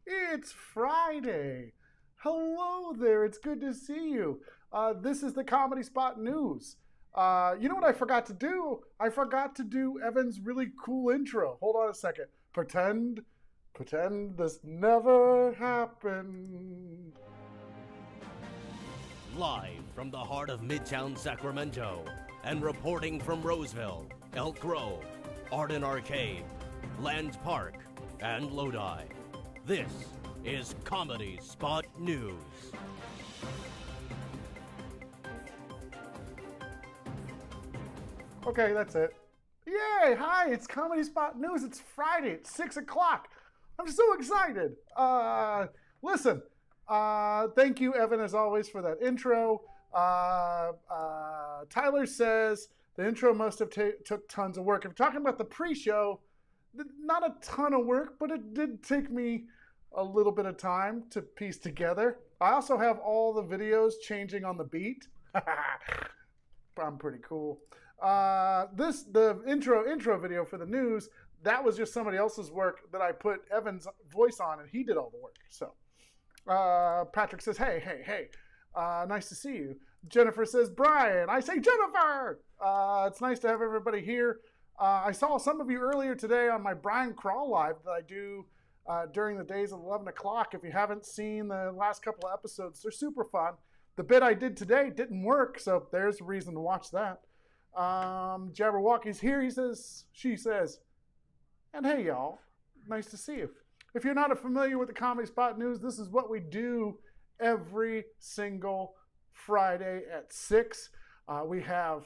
It's Friday. Hello there. It's good to see you. This is the Comedy Spot News. You know what I forgot to do? I forgot to do Evan's really cool intro. Hold on a second. Pretend this never happened. Live from the heart of Midtown Sacramento and reporting from Roseville, Elk Grove, Arden Arcade, Land Park, and Lodi. This is Comedy Spot News. Okay, that's it. Yay! Hi, it's Comedy Spot News. It's Friday. It's 6 o'clock. I'm so excited. Listen, thank you, Evan, as always, for that intro. Tyler says the intro must have took tons of work. If you're talking about the pre-show, not a ton of work, but it did take me a little bit of time to piece together. I also have all the videos changing on the beat. I'm pretty cool. The intro video for the news, that was just somebody else's work that I put Evan's voice on, and he did all the work. So Patrick says, hey, nice to see you. Jennifer says, Brian. I say, Jennifer. It's nice to have everybody here. I saw some of you earlier today on my Brian Crawl Live that I do during the days of 11 o'clock. If you haven't seen the last couple of episodes, they're super fun. The bit I did today didn't work, so there's a reason to watch that. Jabberwocky's here, she says, and hey, y'all, nice to see you. If you're not familiar with the Comedy Spot News, this is what we do every single Friday at 6. We have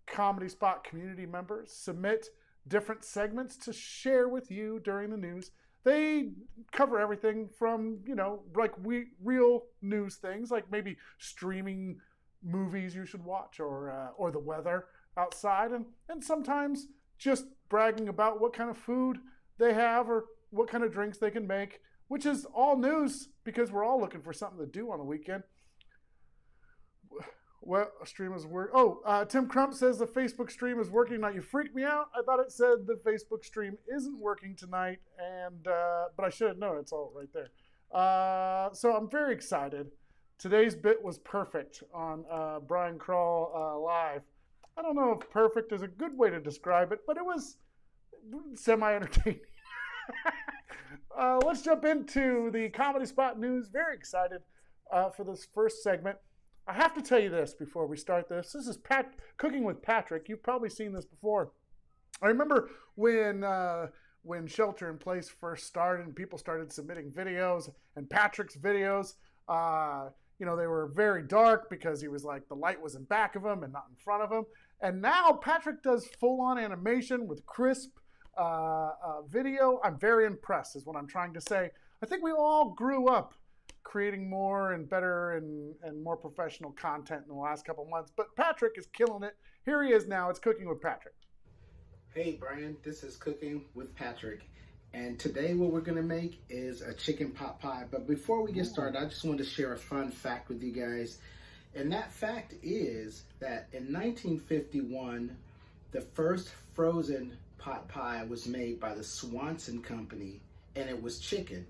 Comedy Spot community members submit different segments to share with you during the news. They cover everything from, like real news things, like maybe streaming movies you should watch or the weather outside, and sometimes just bragging about what kind of food they have or what kind of drinks they can make, which is all news because we're all looking for something to do on the weekend. Well, a stream is working. Tim Crump says the Facebook stream is working tonight. You freaked me out. I thought it said the Facebook stream isn't working tonight, but I should have known. It's all right there. So I'm very excited. Today's bit was perfect on Brian Crawl Live. I don't know if perfect is a good way to describe it, but it was semi-entertaining. Let's jump into the Comedy Spot News. Very excited for this first segment. I have to tell you this before we start this. This is Cooking with Patrick. You've probably seen this before. I remember when Shelter in Place first started and people started submitting videos, and Patrick's videos, they were very dark because he was like the light was in back of him and not in front of him. And now Patrick does full-on animation with crisp video. I'm very impressed is what I'm trying to say. I think we all grew up creating more and better and more professional content in the last couple months. But Patrick is killing it. Here he is now. It's Cooking with Patrick. Hey, Brian. This is Cooking with Patrick. And today what we're going to make is a chicken pot pie. But before we get started, I just wanted to share a fun fact with you guys. And that fact is that in 1951, the first frozen pot pie was made by the Swanson Company, and it was chicken.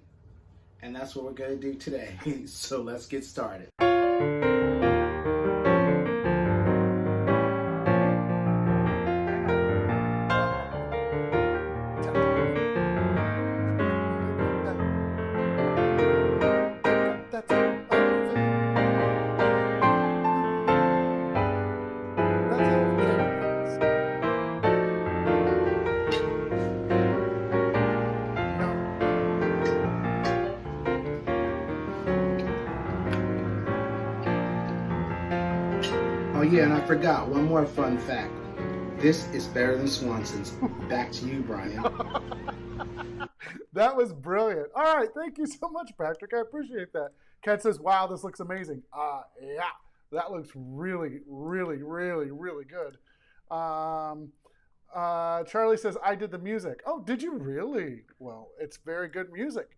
And that's what we're going to do today. So let's get started. Oh yeah, and I forgot one more fun fact. This is better than Swanson's. Back to you, Brian. That was brilliant. All right, thank you so much, Patrick. I appreciate that. Kat says, wow, this looks amazing. Yeah, that looks really, really, really, really good. Charlie says, I did the music. Oh, did you really? Well, it's very good music.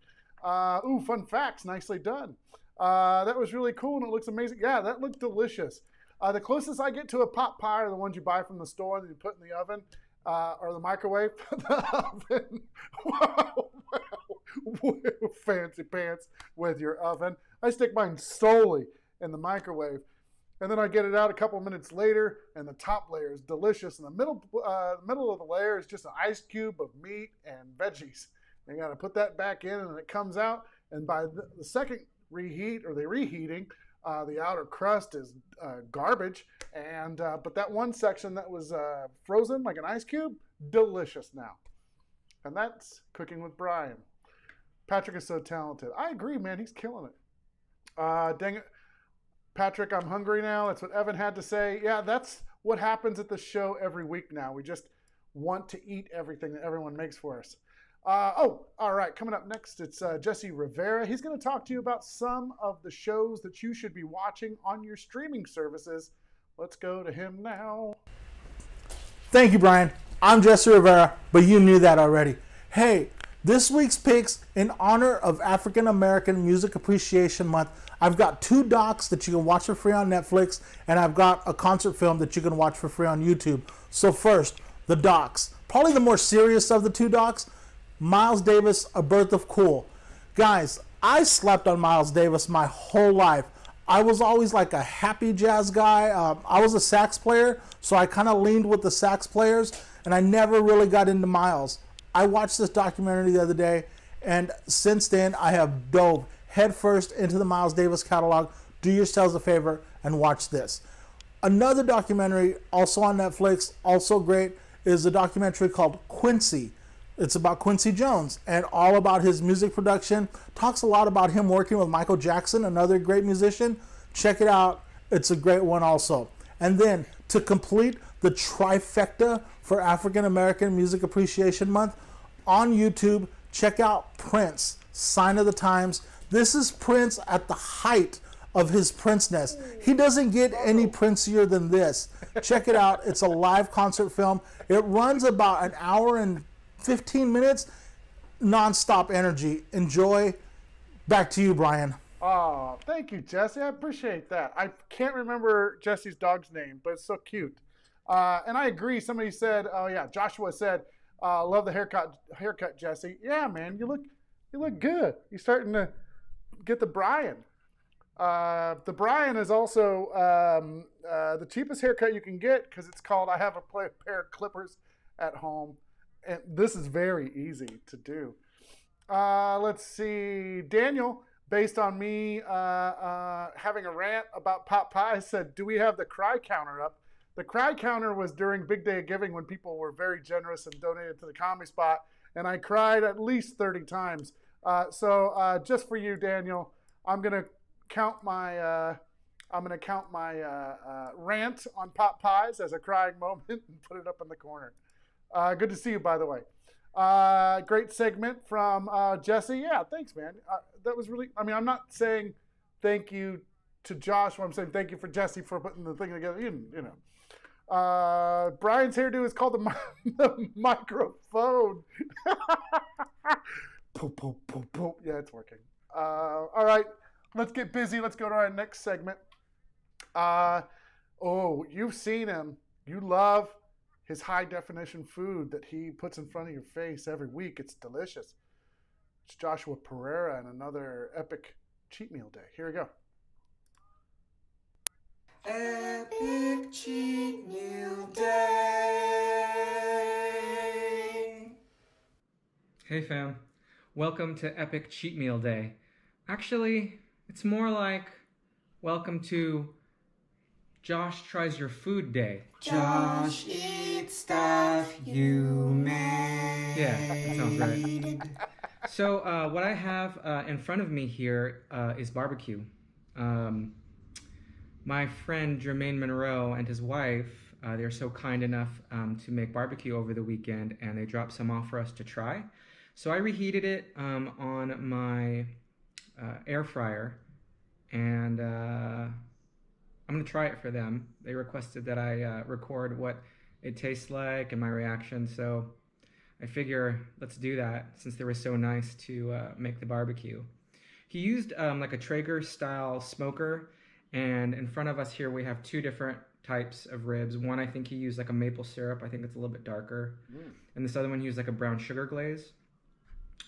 Fun facts. Nicely done. That was really cool, and it looks amazing. Yeah, that looked delicious. The closest I get to a pot pie are the ones you buy from the store that you put in the oven. or the microwave, the oven. Wow, wow. Fancy pants with your oven. I stick mine solely in the microwave. And then I get it out a couple minutes later, and the top layer is delicious. And the middle of the layer is just an ice cube of meat and veggies. You got to put that back in, and it comes out. And by the second reheat, or the reheating, the outer crust is garbage. And but that one section that was frozen like an ice cube, delicious now. And that's Cooking with Brian. Patrick is so talented. I agree, man. He's killing it. Dang it. Patrick, I'm hungry now. That's what Evan had to say. Yeah, that's what happens at the show every week now. We just want to eat everything that everyone makes for us. All right. Coming up next, it's Jesse Rivera. He's going to talk to you about some of the shows that you should be watching on your streaming services. Let's go to him now. Thank you, Brian. I'm Jesse Rivera, but you knew that already. Hey, this week's picks in honor of African American Music Appreciation Month. I've got 2 docs that you can watch for free on Netflix, and I've got a concert film that you can watch for free on YouTube. So first, the docs. Probably the more serious of the 2 docs, Miles Davis, A Birth of Cool. Guys, I slept on Miles Davis my whole life. I was always like a happy jazz guy. I was a sax player, so I kind of leaned with the sax players, and I never really got into Miles. I watched this documentary the other day, and since then I have dove headfirst into the Miles Davis catalog. Do yourselves a favor and watch this. Another documentary, also on Netflix, also great, is a documentary called Quincy. It's about Quincy Jones and all about his music production. Talks a lot about him working with Michael Jackson, another great musician. Check it out. It's a great one also. And then to complete the trifecta for African American Music Appreciation Month, on YouTube, check out Prince, Sign of the Times. This is Prince at the height of his Prince-ness. He doesn't get any Princier than this. Check it out. It's a live concert film. It runs about an hour and 15 minutes, non-stop energy. Enjoy. Back to you, Brian. Oh, thank you, Jesse. I appreciate that. I can't remember Jesse's dog's name, but it's so cute. And I agree. Somebody said, oh yeah, Joshua said, love the haircut, Jesse. Yeah, man, you look good. You're starting to get the Brian. The Brian is also the cheapest haircut you can get, because it's called I Have a Pair of Clippers at Home. And this is very easy to do. Let's see. Daniel, based on me having a rant about pot pie, said, do we have the cry counter up? The cry counter was during Big Day of Giving, when people were very generous and donated to the Comedy Spot, and I cried at least 30 times. So just for you, Daniel, I'm gonna count my rant on pot pies as a crying moment and put it up in the corner. Good to see you, by the way. Great segment from Jesse. Yeah, thanks, man. That was really, I mean, I'm not saying thank you to Josh. I'm saying thank you for Jesse for putting the thing together. You know. Brian's hairdo is called the microphone. Poop, poop, poop, poop. Yeah, it's working. All right, let's get busy. Let's go to our next segment. Oh, you've seen him. You love his high definition food that he puts in front of your face every week. It's delicious. It's Joshua Pereira and another epic cheat meal day. Here we go. Epic cheat meal day. Hey fam, welcome to Epic Cheat Meal Day. Actually, it's more like welcome to Josh Tries Your Food Day. Josh eats stuff you made. Yeah, that sounds right. So what I have in front of me here is barbecue. My friend Jermaine Monroe and his wife, they're so kind enough to make barbecue over the weekend, and they dropped some off for us to try. So I reheated it on my air fryer, and I'm going to try it for them. They requested that I record what it tastes like and my reaction, so I figure let's do that since they were so nice to make the barbecue. He used like a Traeger style smoker, and in front of us here we have two different types of ribs. One, I think he used like a maple syrup. I think it's a little bit darker. And this other one, he used like a brown sugar glaze.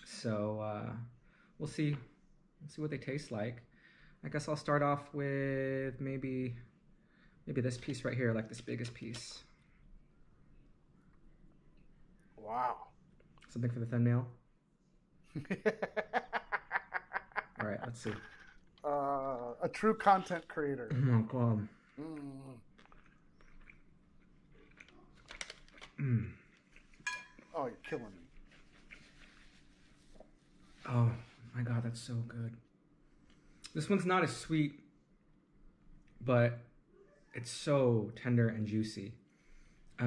So we'll see. We'll see what they taste like. I guess I'll start off with maybe this piece right here, like this biggest piece. Wow. Something for the thumbnail. All right, let's see. A true content creator. Oh, God. Oh, you're killing me. Oh my God, that's so good. This one's not as sweet, but it's so tender and juicy.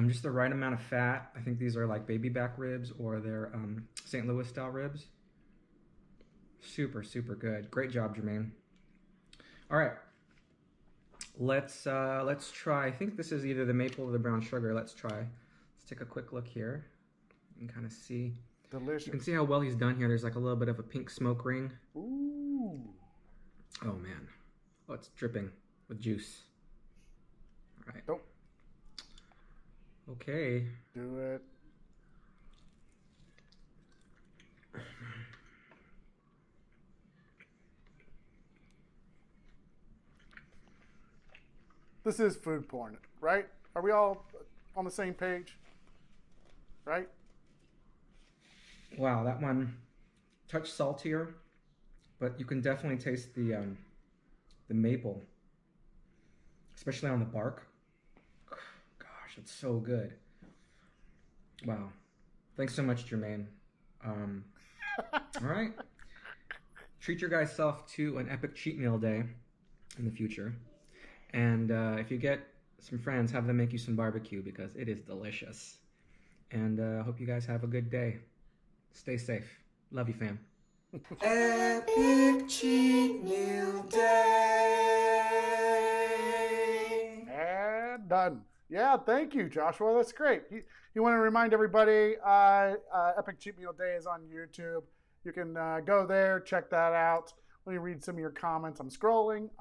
Just the right amount of fat. I think these are like baby back ribs, or they're St. Louis style ribs. Super, super good. Great job, Jermaine. All right, let's try. I think this is either the maple or the brown sugar. Let's try. Let's take a quick look here and kind of see. Delicious. You can see how well he's done here. There's like a little bit of a pink smoke ring. Ooh. Oh man. Oh, it's dripping with juice. All right. Nope. Okay. Do it. This is food porn, right? Are we all on the same page? Right? Wow, that one touch saltier, but you can definitely taste the maple, especially on the bark. Gosh, it's so good. Wow. Thanks so much, Jermaine. All right. Treat your guys self to an epic cheat meal day in the future. And if you get some friends, have them make you some barbecue because it is delicious. And hope you guys have a good day. Stay safe. Love you, fam. Epic cheat meal day. And done. Yeah, thank you, Joshua. That's great. You want to remind everybody, Epic Cheat Meal Day is on YouTube. You can go there, check that out. Let me read some of your comments. I'm scrolling.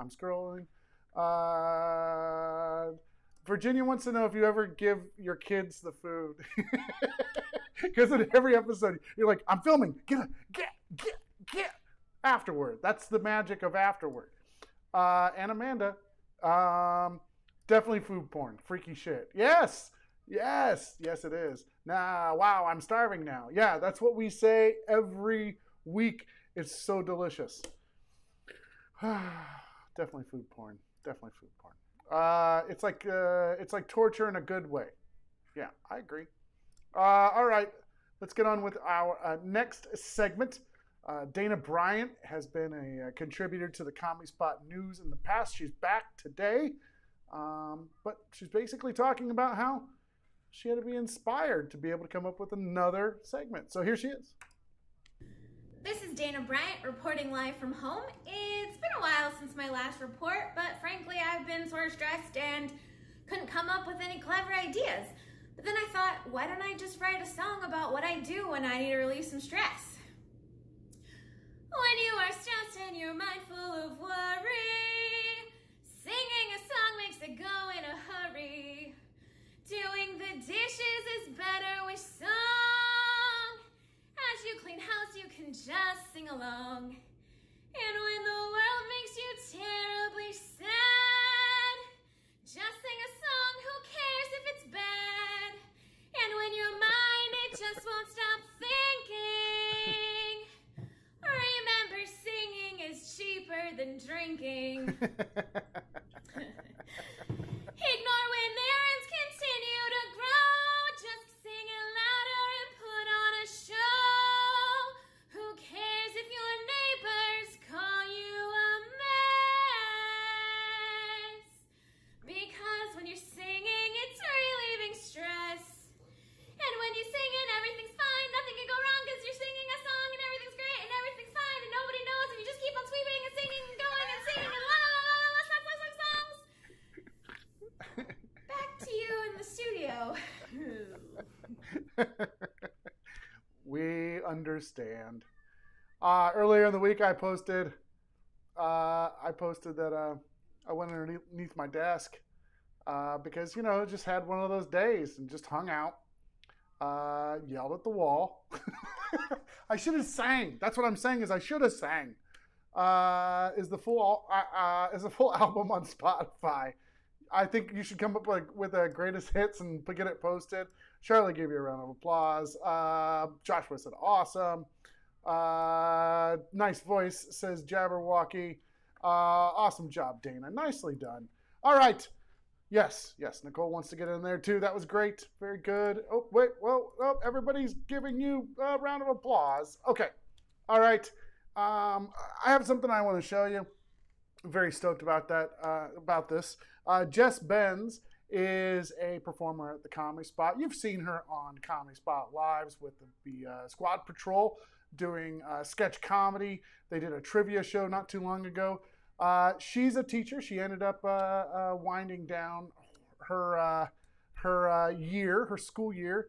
Virginia wants to know if you ever give your kids the food. Because in every episode, you're like, I'm filming. Get afterward. That's the magic of afterward. And Amanda, definitely food porn. Freaky shit. Yes, it is. Nah, wow, I'm starving now. Yeah, that's what we say every week. It's so delicious. Definitely food porn. It's like torture in a good way. Yeah, I agree. All right, let's get on with our next segment. Dana Bryant has been a contributor to the Comedy Spot News in the past. She's back today, but she's basically talking about how she had to be inspired to be able to come up with another segment. So here she is. This is Dana Bryant reporting live from home. It's been a while since my last report, but frankly, I've been sort of stressed and couldn't come up with any clever ideas. But then I thought, why don't I just write a song about what I do when I need to release some stress? When you are stressed and your mind full of worry, singing a song makes it go in a hurry. Doing the dishes is better with song. As you clean house, you can just sing along. And when the world makes you terribly sad, just sing a song, who cares if it's bad? And when your mind, it just won't stop thinking, remember singing is cheaper than drinking. Ignore when errands continue to grow. Just sing it louder and put on a show. Who cares if your neighbors call you a mess? Because when you're singing, it's relieving stress. And when you sing it, everything's fine. Nothing can go wrong because you're singing a song and everything's great and everything's fine and nobody knows and you just keep on sweeping and singing and going and singing and la la la la la songs. Back to you in the studio. We understand. Earlier in the week, I posted that I went underneath my desk because, just had one of those days and just hung out, yelled at the wall. I should have sang. That's what I'm saying is I should have sang. Is the full album on Spotify. I think you should come up with a greatest hits and get it posted. Charlie gave you a round of applause. Joshua said awesome. Nice voice, says Jabberwocky. Awesome job, Dana. Nicely done. All right. Yes. Nicole wants to get in there too. That was great. Very good. Oh, wait. Well, everybody's giving you a round of applause. Okay. All right. I have something I want to show you. I'm very stoked about that. About this. Jess Benz is a performer at the Comedy Spot. You've seen her on Comedy Spot Lives with the Squad Patrol doing sketch comedy. They did a trivia show not too long ago. She's a teacher. She ended up winding down her school year.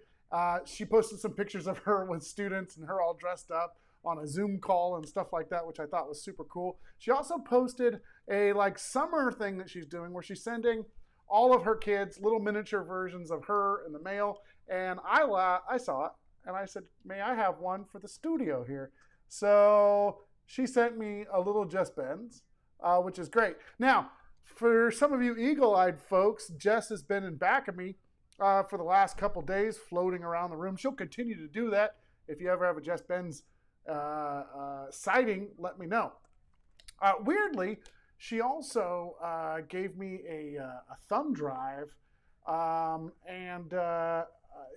She posted some pictures of her with students and her all dressed up on a Zoom call and stuff like that, which I thought was super cool. She also posted a summer thing that she's doing where she's sending all of her kids little miniature versions of her in the mail. And I saw it and I said, may I have one for the studio here? So she sent me a little Jess Benz, which is great. Now, for some of you eagle-eyed folks, Jess has been in back of me for the last couple days, floating around the room. She'll continue to do that. If you ever have a Jess Benz sighting, let me know. Weirdly, she also gave me a thumb drive and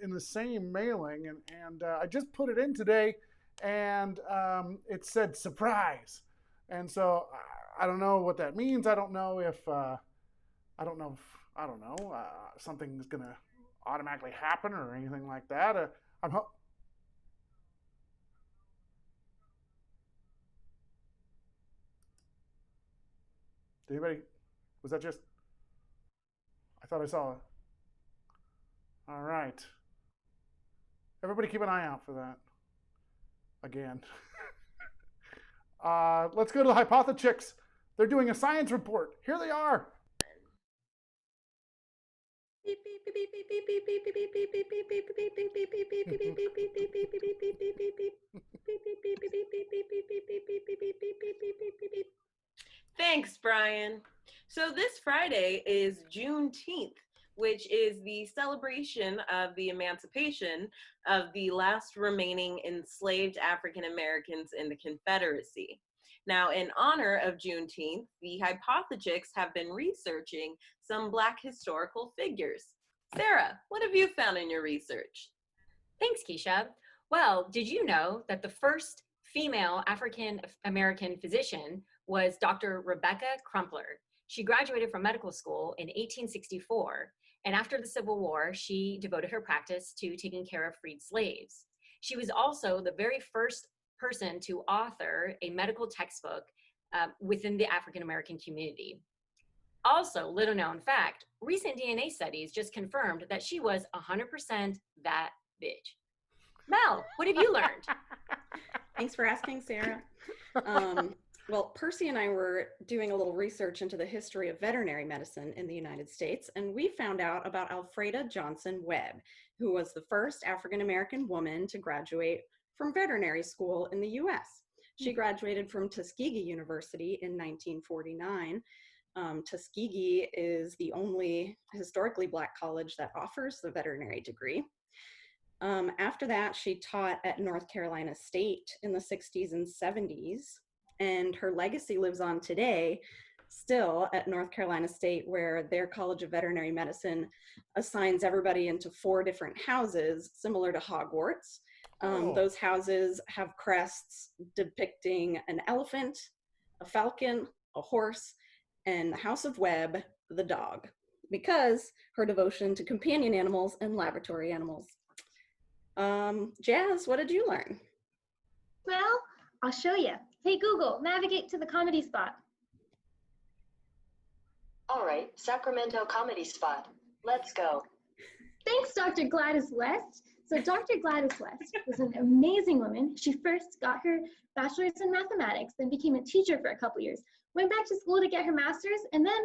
in the same mailing, and I just put it in today, and it said surprise, and so I don't know what that means. I don't know if something's gonna automatically happen or anything like that. Did anybody? Was that just? I thought I saw it. All right. Everybody keep an eye out for that. Again. Let's go to the Hypothetics. They're doing a science report. Here they are. Thanks, Brian. So this Friday is Juneteenth, which is the celebration of the emancipation of the last remaining enslaved African Americans in the Confederacy. Now, in honor of Juneteenth, the Hypothetics have been researching some Black historical figures. Sarah, what have you found in your research? Thanks, Keisha. Well, did you know that the first female African American physician was Dr. Rebecca Crumpler? She graduated from medical school in 1864, and after the Civil War, she devoted her practice to taking care of freed slaves. She was also the very first person to author a medical textbook within the African American community. Also, little known fact, recent DNA studies just confirmed that she was 100% that bitch. Mel, what have you learned? Thanks for asking, Sarah. Well, Percy and I were doing a little research into the history of veterinary medicine in the United States, and we found out about Alfreda Johnson Webb, who was the first African-American woman to graduate from veterinary school in the U.S. She graduated from Tuskegee University in 1949. Tuskegee is the only historically Black college that offers the veterinary degree. After that, she taught at North Carolina State in the 60s and 70s, and her legacy lives on today, still at North Carolina State, where their College of Veterinary Medicine assigns everybody into 4 different houses, similar to Hogwarts. Those houses have crests depicting an elephant, a falcon, a horse, and the House of Webb, the dog, because her devotion to companion animals and laboratory animals. Jazz, what did you learn? Well, I'll show you. Hey Google, navigate to the Comedy Spot. All right, Sacramento Comedy Spot. Let's go. Thanks, Dr. Gladys West. So Dr. Gladys West was an amazing woman. She first got her bachelor's in mathematics, then became a teacher for a couple years, went back to school to get her master's, and then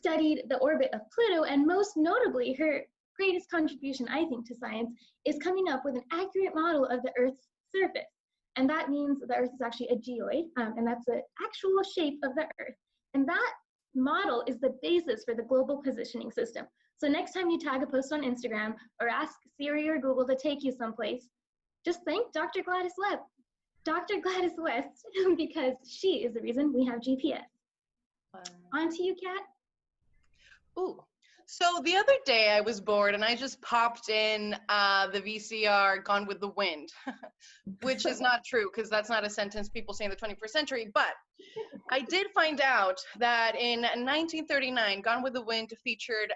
studied the orbit of Pluto, and most notably, her greatest contribution, I think, to science is coming up with an accurate model of the Earth's surface. And that means the Earth is actually a geoid, and that's the actual shape of the Earth. And that model is the basis for the global positioning system. So next time you tag a post on Instagram or ask Siri or Google to take you someplace, just thank Dr. Gladys Webb, Dr. Gladys West, because she is the reason we have GPS. On to you, Kat. Ooh. So the other day I was bored and I just popped in the VCR Gone with the Wind, which is not true because that's not a sentence people say in the 21st century. But I did find out that in 1939, Gone with the Wind featured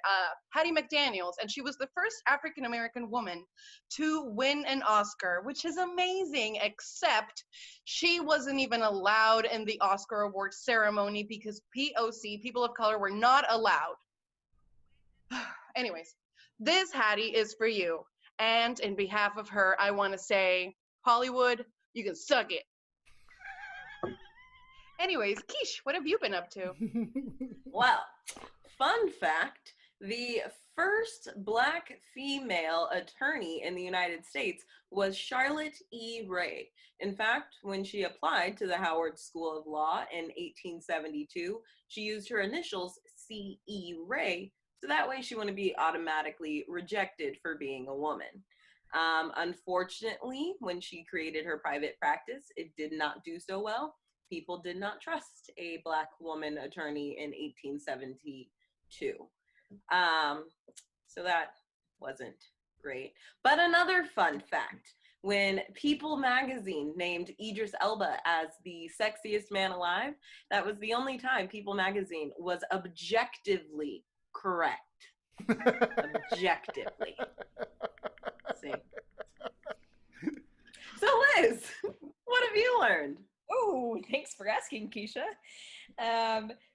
Hattie McDaniels, and she was the first African-American woman to win an Oscar, which is amazing, except she wasn't even allowed in the Oscar awards ceremony because POC, people of color, were not allowed. Anyways, this Hattie is for you. And in behalf of her, I want to say, Hollywood, you can suck it. Anyways, Keish, what have you been up to? Well, fun fact, the first Black female attorney in the United States was Charlotte E. Ray. In fact, when she applied to the Howard School of Law in 1872, she used her initials C.E. Ray, so that way she wouldn't be automatically rejected for being a woman. Unfortunately, when she created her private practice, it did not do so well. People did not trust a Black woman attorney in 1872. So that wasn't great. But another fun fact, when People magazine named Idris Elba as the sexiest man alive, that was the only time People magazine was objectively correct. Objectively. See. So Liz, what have you learned? Oh, thanks for asking, Keisha.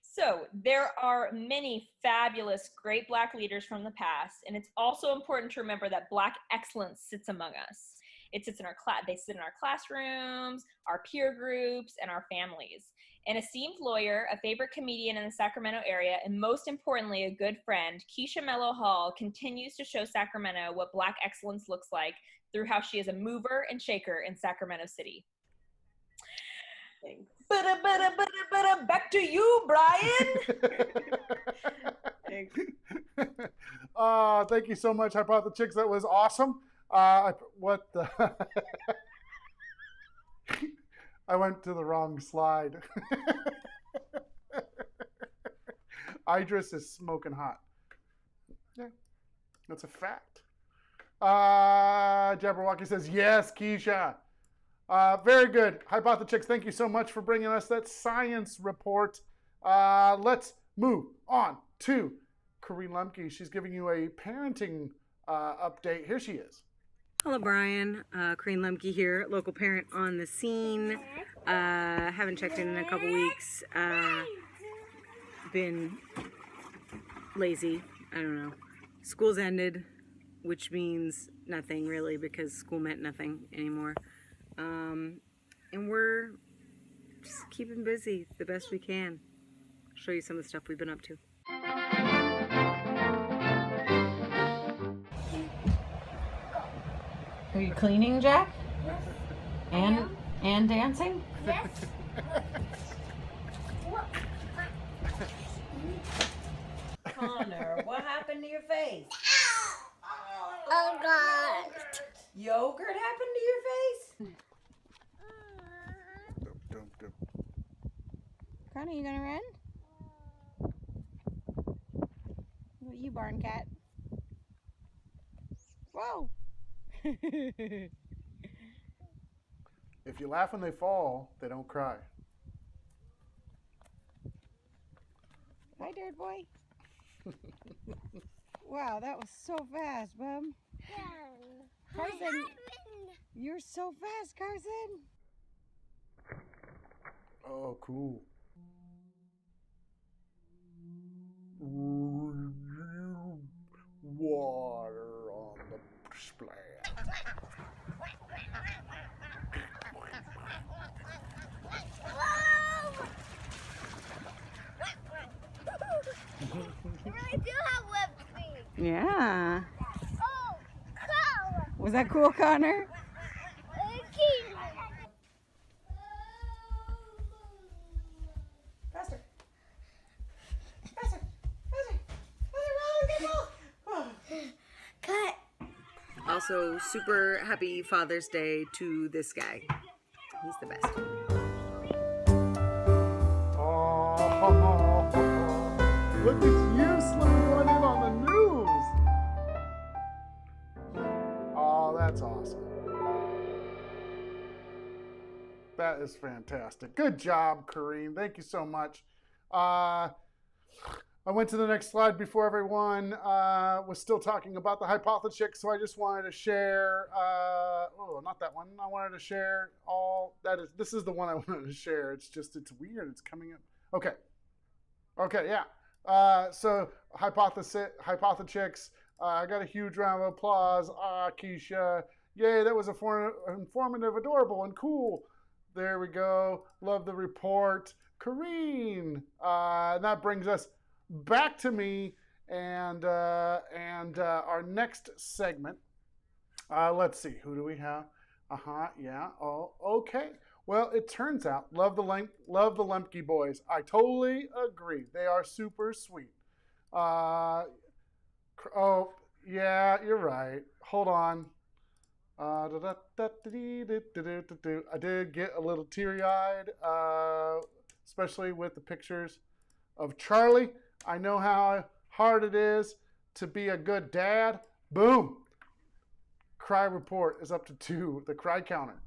So there are many fabulous, great Black leaders from the past, and it's also important to remember that Black excellence sits among us. It sits in our class. They sit in our classrooms, our peer groups, and our families. An esteemed lawyer, a favorite comedian in the Sacramento area, and most importantly, a good friend, Keisha Mello Hall continues to show Sacramento what Black excellence looks like through how she is a mover and shaker in Sacramento City. Thanks. Back to you, Brian. Thanks. Thank you so much. I brought the chicks. That was awesome. What the? I went to the wrong slide. Idris is smoking hot. Yeah, that's a fact. Jabberwocky says, yes, Keisha. Very good. Hypoth the Chicks, thank you so much for bringing us that science report. Let's move on to Corrine Lemke. She's giving you a parenting update. Here she is. Hello, Brian. Corrine Lemke here, local parent on the scene. Haven't checked in a couple weeks. Been lazy. I don't know. School's ended, which means nothing really because school meant nothing anymore. And we're just keeping busy the best we can. I'll show you some of the stuff we've been up to. Are you cleaning, Jack? Yes. And dancing? Yes. Connor, what happened to your face? Oh God. Yogurt happened to your face? Connor, you gonna run? What you, barn cat? Whoa! If you laugh when they fall, they don't cry. Hi, dirt boy. Wow, that was so fast, bub. Carson, you're so fast, Carson. Oh, cool. Water on the splash. Yeah. Was that cool, Connor? Faster. Faster. Faster. Cut. Also, super happy Father's Day to this guy. He's the best. Oh, look at you slipping one in on the news. Oh, that's awesome. That is fantastic. Good job, Kareen. Thank you so much. I went to the next slide before everyone was still talking about the hypothesis, so I just wanted to share, not that one. I wanted to share this is the one I wanted to share. It's weird. It's coming up. Okay, yeah. So hypothesis, I got a huge round of applause. Keisha, yay, that was informative, adorable, and cool. There we go. Love the report. Kareen, and that brings us back to me and our next segment. Let's see, who do we have? Yeah. Oh, okay. Well, it turns out, love the Lemke boys. I totally agree. They are super sweet. Oh, yeah, you're right. Hold on. I did get a little teary-eyed, especially with the pictures of Charlie. I know how hard it is to be a good dad. Boom. Cry report is up to 2, the cry counter.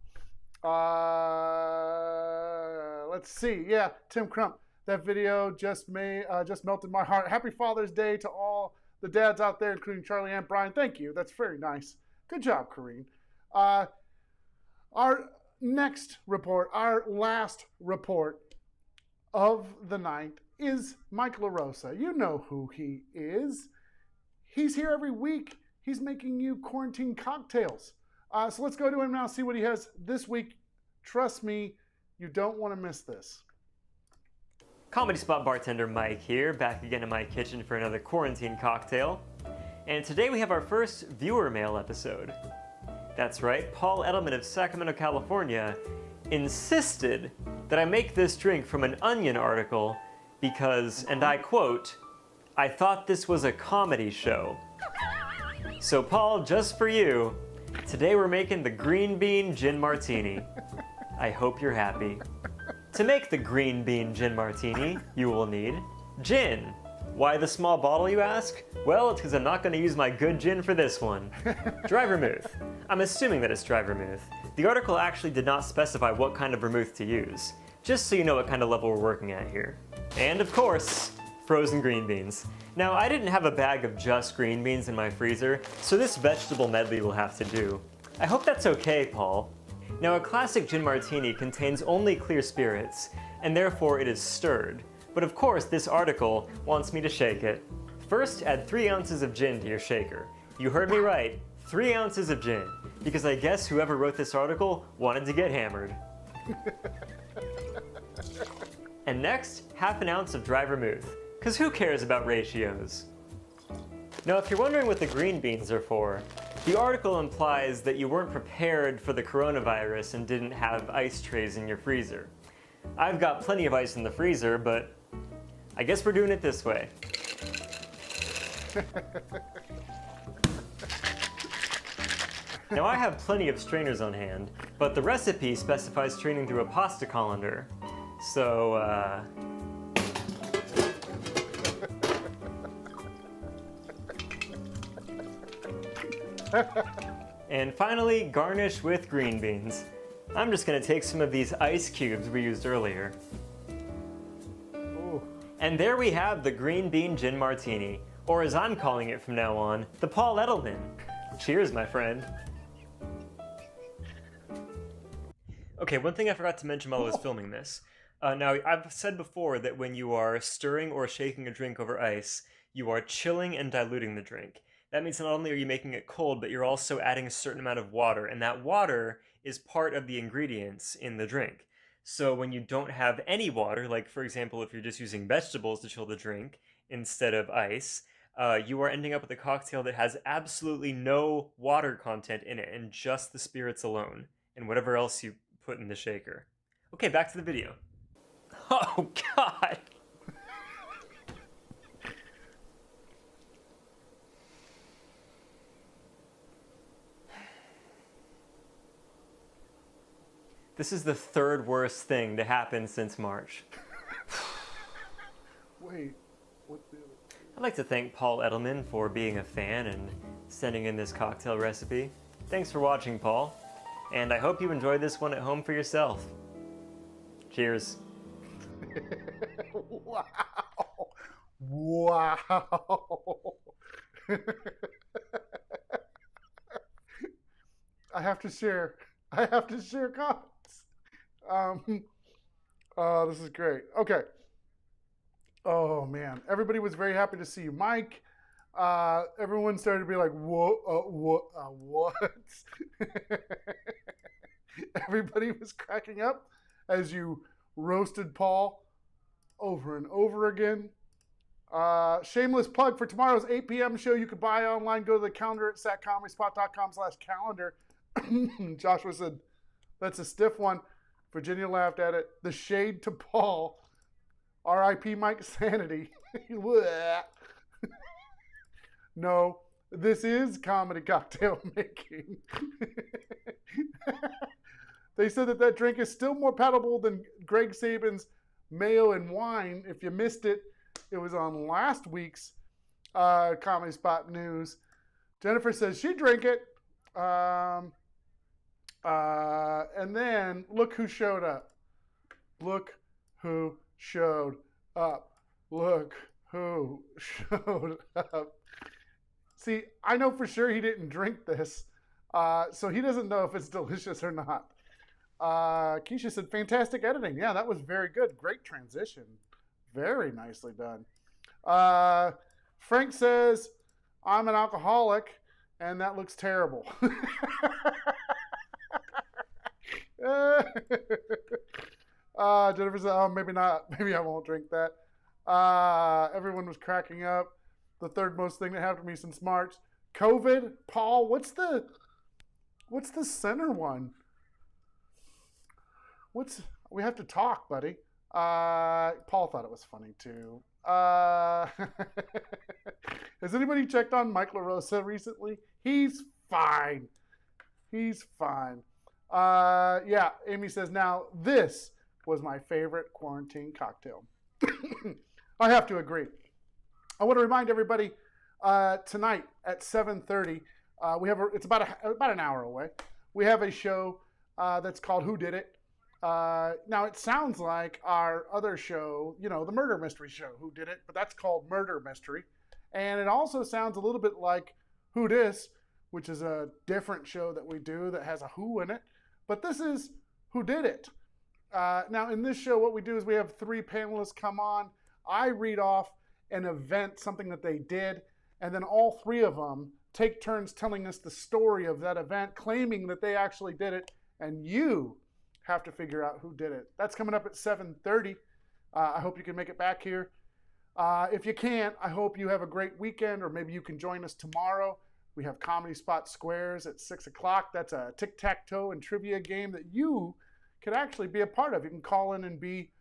Let's see. Yeah, Tim Crump. That video just melted my heart. Happy Father's Day to all the dads out there, including Charlie and Brian. Thank you. That's very nice. Good job, Kareen. Our next report, our last report of the night is Mike Larosa. You know who he is. He's here every week. He's making you quarantine cocktails. So let's go to him now, see what he has this week. Trust me, you don't want to miss this. Comedy Spot bartender Mike here, back again in my kitchen for another quarantine cocktail. And today we have our first viewer mail episode. That's right, Paul Edelman of Sacramento, California insisted that I make this drink from an Onion article because, and I quote, "I thought this was a comedy show." So Paul, just for you, today we're making the Green Bean Gin Martini. I hope you're happy. To make the Green Bean Gin Martini, you will need gin. Why the small bottle, you ask? Well, it's because I'm not going to use my good gin for this one. Dry vermouth. I'm assuming that it's dry vermouth. The article actually did not specify what kind of vermouth to use, just so you know what kind of level we're working at here. And of course, frozen green beans. Now, I didn't have a bag of just green beans in my freezer, so this vegetable medley will have to do. I hope that's okay, Paul. Now, a classic gin martini contains only clear spirits, and therefore it is stirred. But of course, this article wants me to shake it. First, add 3 ounces of gin to your shaker. You heard me right, 3 ounces of gin, because I guess whoever wrote this article wanted to get hammered. And next, half an ounce of dry vermouth, because who cares about ratios? Now, if you're wondering what the green beans are for, the article implies that you weren't prepared for the coronavirus and didn't have ice trays in your freezer. I've got plenty of ice in the freezer, but I guess we're doing it this way. Now, I have plenty of strainers on hand, but the recipe specifies straining through a pasta colander. So, and finally, garnish with green beans. I'm just gonna take some of these ice cubes we used earlier. Ooh. And there we have the Green Bean Gin Martini, or as I'm calling it from now on, the Paul Edelman. Cheers, my friend. Okay, one thing I forgot to mention while I was filming this. Now, I've said before that when you are stirring or shaking a drink over ice, you are chilling and diluting the drink. That means not only are you making it cold, but you're also adding a certain amount of water, and that water is part of the ingredients in the drink. So when you don't have any water, like for example if you're just using vegetables to chill the drink instead of ice, you are ending up with a cocktail that has absolutely no water content in it and just the spirits alone and whatever else you put in the shaker. Okay, back to the video. Oh, God! This is the third worst thing to happen since March. Wait, what the... I'd like to thank Paul Edelman for being a fan and sending in this cocktail recipe. Thanks for watching, Paul. And I hope you enjoyed this one at home for yourself. Cheers. Wow. Wow. I have to share comments. This is great. Okay. Oh man, everybody was very happy to see you, Mike. Everyone started to be like, what? Everybody was cracking up as you roasted Paul over and over again. Shameless plug for tomorrow's 8 p.m. show. You can buy online. Go to the calendar at satcomedyspot.com/calendar. Joshua said, that's a stiff one. Virginia laughed at it. The shade to Paul. R.I.P. Mike Sanity. No, this is comedy cocktail making. They said that drink is still more palatable than Greg Saban's mayo and wine. If you missed it, it was on last week's Comedy Spot News. Jennifer says she drank it. And then look who showed up. Look who showed up. Look who showed up. See, I know for sure he didn't drink this, so he doesn't know if it's delicious or not. Keisha said, fantastic editing. Yeah, that was very good. Great transition. Very nicely done. Frank says, I'm an alcoholic, and that looks terrible. Jennifer said, oh, maybe not. Maybe I won't drink that. Everyone was cracking up. The third most thing that happened to me since March. COVID. Paul, what's the center one? We have to talk, buddy. Paul thought it was funny too. Has anybody checked on Mike Larosa recently? He's fine. He's fine. Yeah, Amy says, now this was my favorite quarantine cocktail. I have to agree. I want to remind everybody tonight at 7:30, it's about an hour away. We have a show that's called Who Did It? Now it sounds like our other show, the murder mystery show, Who Did It? But that's called Murder Mystery. And it also sounds a little bit like Who Dis, which is a different show that we do that has a who in it. But this is Who Did It? Now in this show, what we do is we have 3 panelists come on. I read off an event, something that they did, and then all 3 of them take turns telling us the story of that event, claiming that they actually did it, and you have to figure out who did it. That's coming up at 7:30. I hope you can make it back here. If you can't, I hope you have a great weekend, or maybe you can join us tomorrow. We have Comedy Spot Squares at 6 o'clock. That's a tic-tac-toe and trivia game that you could actually be a part of. You can call in and be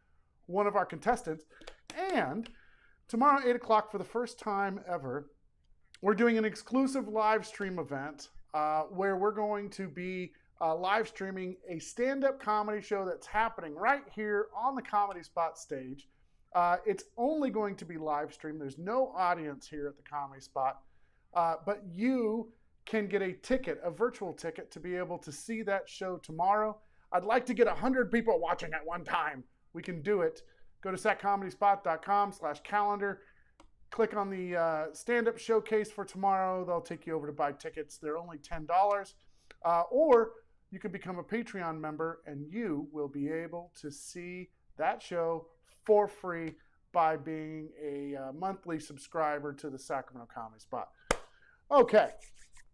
one of our contestants. And tomorrow at 8 o'clock, for the first time ever, we're doing an exclusive live stream event where we're going to be live streaming a stand-up comedy show that's happening right here on the Comedy Spot stage. It's only going to be live streamed. There's no audience here at the Comedy Spot, but you can get a ticket, a virtual ticket, to be able to see that show tomorrow. I'd like to get 100 people watching at one time. We can do it. Go to satcomedyspot.com/calendar. Click on the stand-up showcase for tomorrow. They'll take you over to buy tickets. They're only $10. Or you can become a Patreon member, and you will be able to see that show for free by being a monthly subscriber to the Sacramento Comedy Spot. Okay.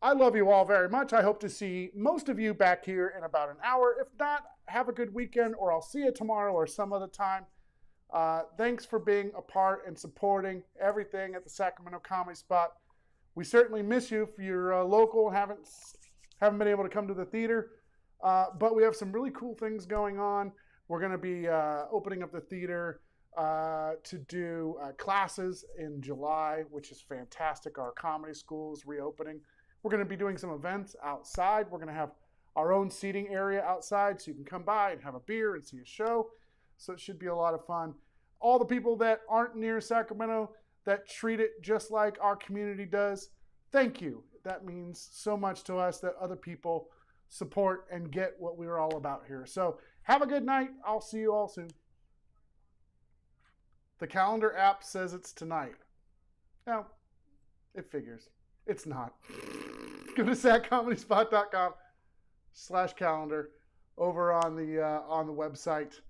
I love you all very much. I hope to see most of you back here in about an hour. If not, have a good weekend, or I'll see you tomorrow or some other time. Thanks for being a part and supporting everything at the Sacramento Comedy Spot. We certainly miss you if you're local and haven't been able to come to the theater. But we have some really cool things going on. We're going to be opening up the theater to do classes in July, which is fantastic. Our comedy school is reopening. We're going to be doing some events outside. We're going to have our own seating area outside so you can come by and have a beer and see a show. So it should be a lot of fun. All the people that aren't near Sacramento that treat it just like our community does, thank you. That means so much to us that other people support and get what we're all about here. So have a good night. I'll see you all soon. The calendar app says it's tonight. No, it figures. It's not. Go to satcomedyspot.com/calendar over on the website.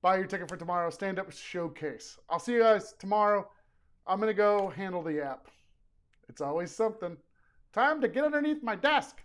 Buy your ticket for tomorrow. Stand-up showcase. I'll see you guys tomorrow. I'm going to go handle the app. It's always something. Time to get underneath my desk.